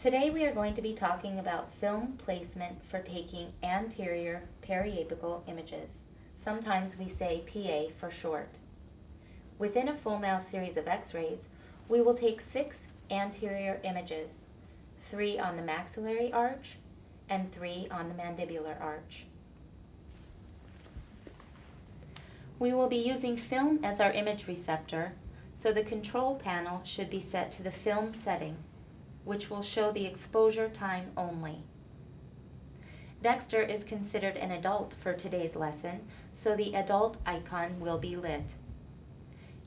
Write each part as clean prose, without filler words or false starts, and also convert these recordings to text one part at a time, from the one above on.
Today we are going to be talking about film placement for taking anterior periapical images. Sometimes we say PA for short. Within a full mouth series of x-rays, we will take 6 anterior images, 3 on the maxillary arch and 3 on the mandibular arch. We will be using film as our image receptor, so the control panel should be set to the film setting, which will show the exposure time only. Dexter is considered an adult for today's lesson, so the adult icon will be lit.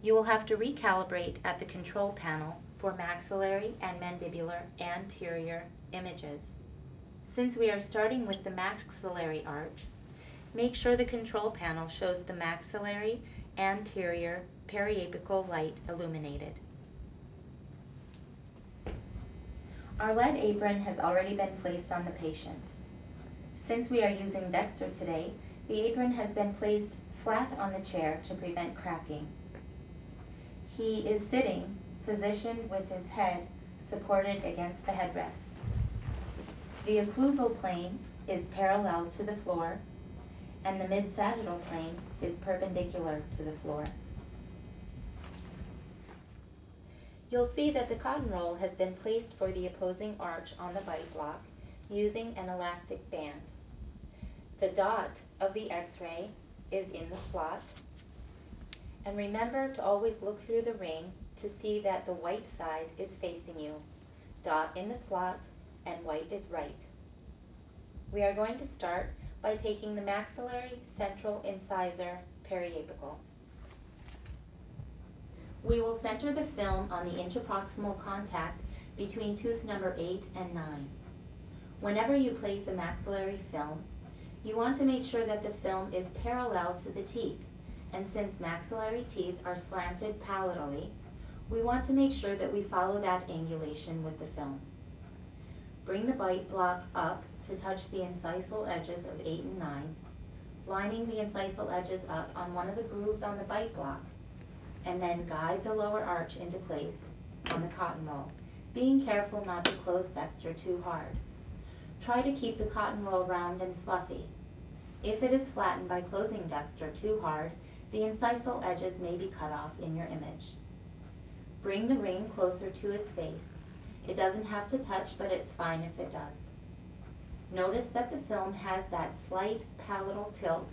You will have to recalibrate at the control panel for maxillary and mandibular anterior images. Since we are starting with the maxillary arch, make sure the control panel shows the maxillary anterior periapical light illuminated. Our lead apron has already been placed on the patient. Since we are using Dexter today, the apron has been placed flat on the chair to prevent cracking. He is sitting, positioned with his head supported against the headrest. The occlusal plane is parallel to the floor, and the mid-sagittal plane is perpendicular to the floor. You'll see that the cotton roll has been placed for the opposing arch on the bite block using an elastic band. The dot of the x-ray is in the slot. And remember to always look through the ring to see that the white side is facing you. Dot in the slot and white is right. We are going to start by taking the maxillary central incisor periapical. We will center the film on the interproximal contact between tooth number 8 and 9. Whenever you place a maxillary film, you want to make sure that the film is parallel to the teeth, and since maxillary teeth are slanted palatally, we want to make sure that we follow that angulation with the film. Bring the bite block up to touch the incisal edges of 8 and 9, lining the incisal edges up on one of the grooves on the bite block, and then guide the lower arch into place on the cotton roll, being careful not to close Dexter too hard. Try to keep the cotton roll round and fluffy. If it is flattened by closing Dexter too hard, the incisal edges may be cut off in your image. Bring the ring closer to his face. It doesn't have to touch, but it's fine if it does. Notice that the film has that slight palatal tilt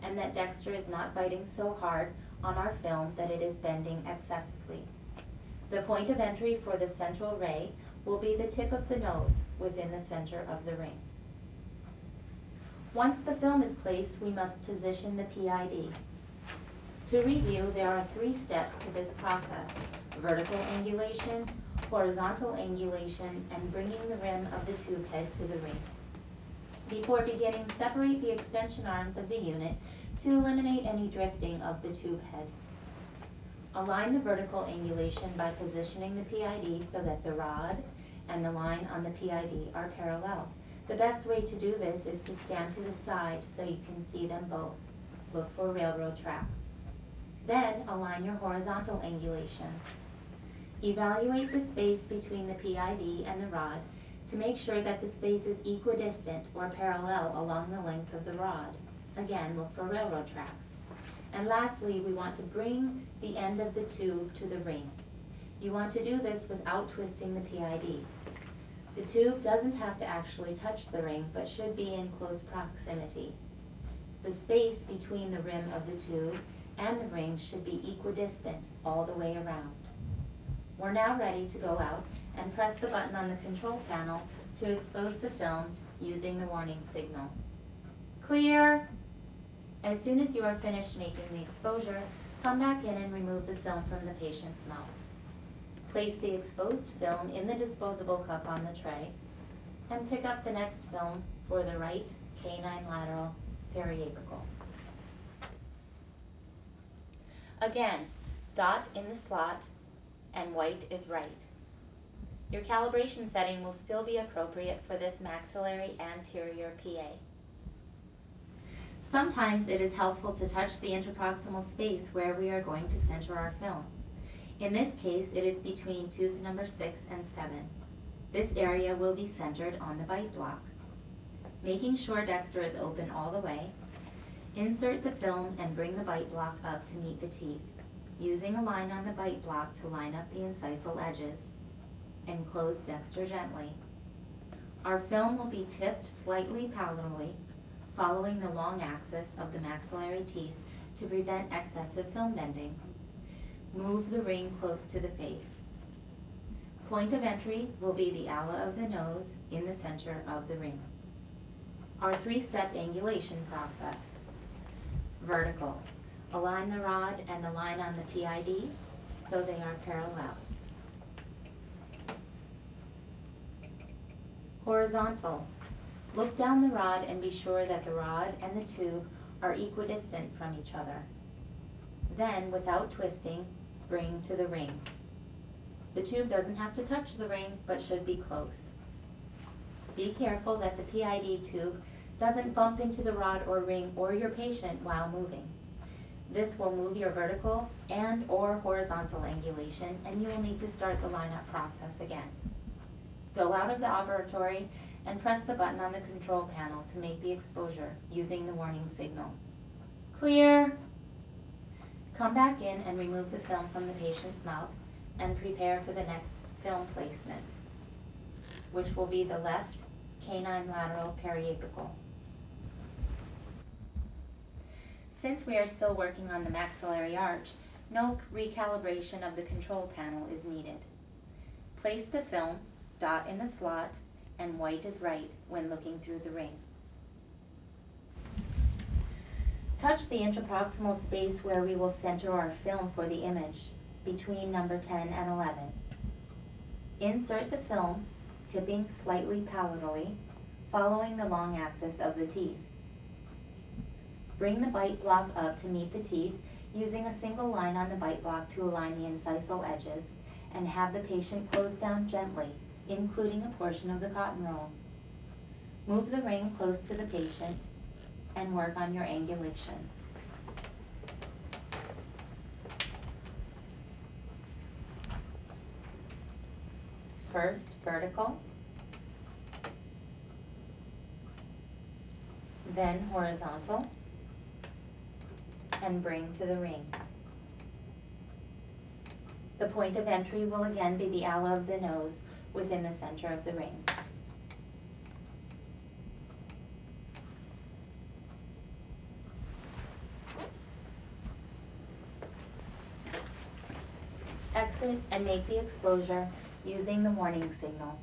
and that Dexter is not biting so hard on our film that it is bending excessively. The point of entry for the central ray will be the tip of the nose within the center of the ring. Once the film is placed, we must position the PID. To review, there are 3 steps to this process: vertical angulation, horizontal angulation, and bringing the rim of the tube head to the ring. Before beginning, separate the extension arms of the unit to eliminate any drifting of the tube head. Align the vertical angulation by positioning the PID so that the rod and the line on the PID are parallel. The best way to do this is to stand to the side so you can see them both. Look for railroad tracks. Then align your horizontal angulation. Evaluate the space between the PID and the rod to make sure that the space is equidistant or parallel along the length of the rod. Again, look for railroad tracks. And lastly, we want to bring the end of the tube to the ring. You want to do this without twisting the PID. The tube doesn't have to actually touch the ring, but should be in close proximity. The space between the rim of the tube and the ring should be equidistant all the way around. We're now ready to go out and press the button on the control panel to expose the film using the warning signal. Clear! As soon as you are finished making the exposure, come back in and remove the film from the patient's mouth. Place the exposed film in the disposable cup on the tray and pick up the next film for the right canine lateral periapical. Again, dot in the slot and white is right. Your calibration setting will still be appropriate for this maxillary anterior PA. Sometimes it is helpful to touch the interproximal space where we are going to center our film. In this case, it is between tooth number 6 and 7. This area will be centered on the bite block. Making sure Dexter is open all the way, insert the film and bring the bite block up to meet the teeth, using a line on the bite block to line up the incisal edges, and close Dexter gently. Our film will be tipped slightly palatally, following the long axis of the maxillary teeth to prevent excessive film bending. Move the ring close to the face. Point of entry will be the ala of the nose in the center of the ring. Our three-step angulation process. Vertical. Align the rod and the line on the PID so they are parallel. Horizontal. Look down the rod and be sure that the rod and the tube are equidistant from each other. Then, without twisting, bring to the ring. The tube doesn't have to touch the ring, but should be close. Be careful that the PID tube doesn't bump into the rod or ring or your patient while moving. This will move your vertical and or horizontal angulation, and you will need to start the lineup process again. Go out of the operatory and press the button on the control panel to make the exposure using the warning signal. Clear! Come back in and remove the film from the patient's mouth and prepare for the next film placement, which will be the left canine lateral periapical. Since we are still working on the maxillary arch, no recalibration of the control panel is needed. Place the film, dot in the slot, and white is right when looking through the ring. Touch the interproximal space where we will center our film for the image, between number 10 and 11. Insert the film, tipping slightly palatally, following the long axis of the teeth. Bring the bite block up to meet the teeth, using a single line on the bite block to align the incisal edges, and have the patient close down gently, including a portion of the cotton roll. Move the ring close to the patient and work on your angulation. First, vertical, then horizontal, and bring to the ring. The point of entry will again be the ala of the nose within the center of the ring. Exit and make the exposure using the warning signal.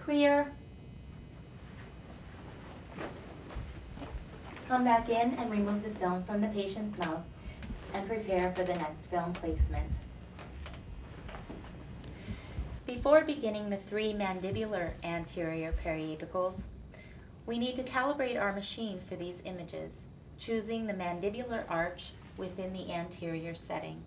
Clear. Come back in and remove the film from the patient's mouth and prepare for the next film placement. Before beginning the 3 mandibular anterior periapicals, we need to calibrate our machine for these images, choosing the mandibular arch within the anterior setting.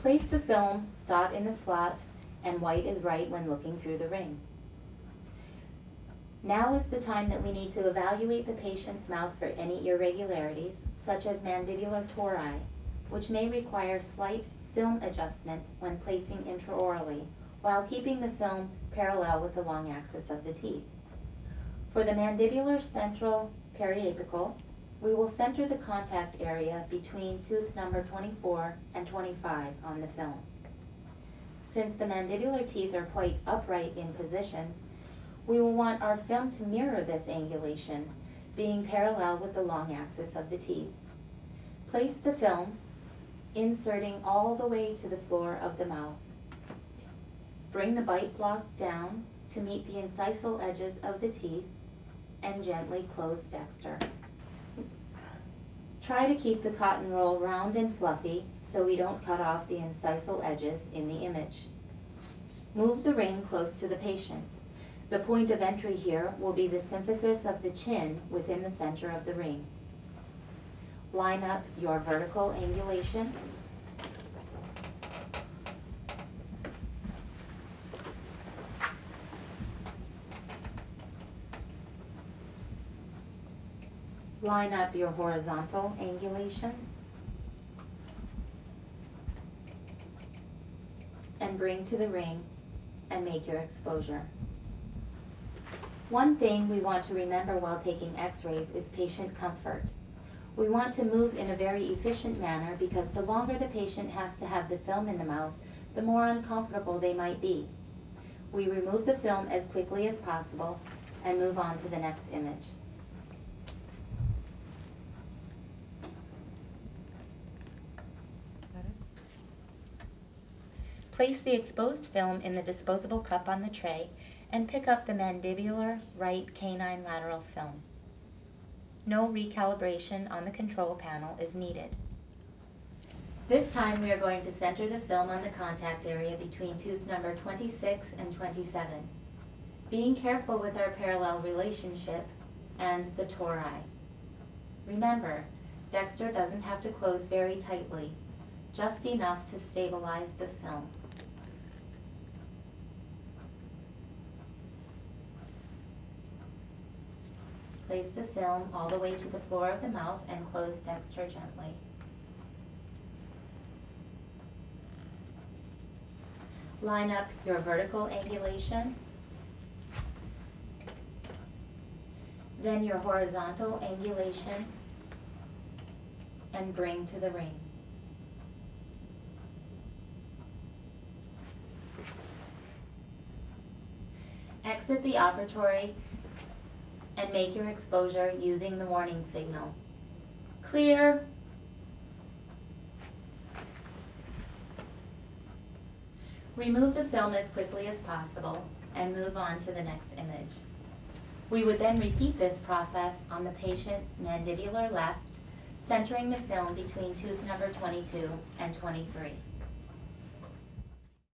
Place the film, dot in the slot, and white is right when looking through the ring. Now is the time that we need to evaluate the patient's mouth for any irregularities, such as mandibular tori, which may require slight film adjustment when placing intraorally, while keeping the film parallel with the long axis of the teeth. For the mandibular central periapical, we will center the contact area between tooth number 24 and 25 on the film. Since the mandibular teeth are quite upright in position, we will want our film to mirror this angulation, being parallel with the long axis of the teeth. Place the film, inserting all the way to the floor of the mouth. Bring the bite block down to meet the incisal edges of the teeth and gently close Dexter. Try to keep the cotton roll round and fluffy so we don't cut off the incisal edges in the image. Move the ring close to the patient. The point of entry here will be the symphysis of the chin within the center of the ring. Line up your vertical angulation. Line up your horizontal angulation. and bring to the ring and make your exposure. One thing we want to remember while taking x-rays is patient comfort. We want to move in a very efficient manner because the longer the patient has to have the film in the mouth, the more uncomfortable they might be. We remove the film as quickly as possible and move on to the next image. Place the exposed film in the disposable cup on the tray and pick up the mandibular right canine lateral film. No recalibration on the control panel is needed. This time we are going to center the film on the contact area between tooth number 26 and 27, being careful with our parallel relationship and the tori. Remember, Dexter doesn't have to close very tightly, just enough to stabilize the film. Place the film all the way to the floor of the mouth and close Dexter gently. Line up your vertical angulation, then your horizontal angulation, and bring to the ring. Exit the operatory and make your exposure using the warning signal. Clear. Remove the film as quickly as possible and move on to the next image. We would then repeat this process on the patient's mandibular left, centering the film between tooth number 22 and 23.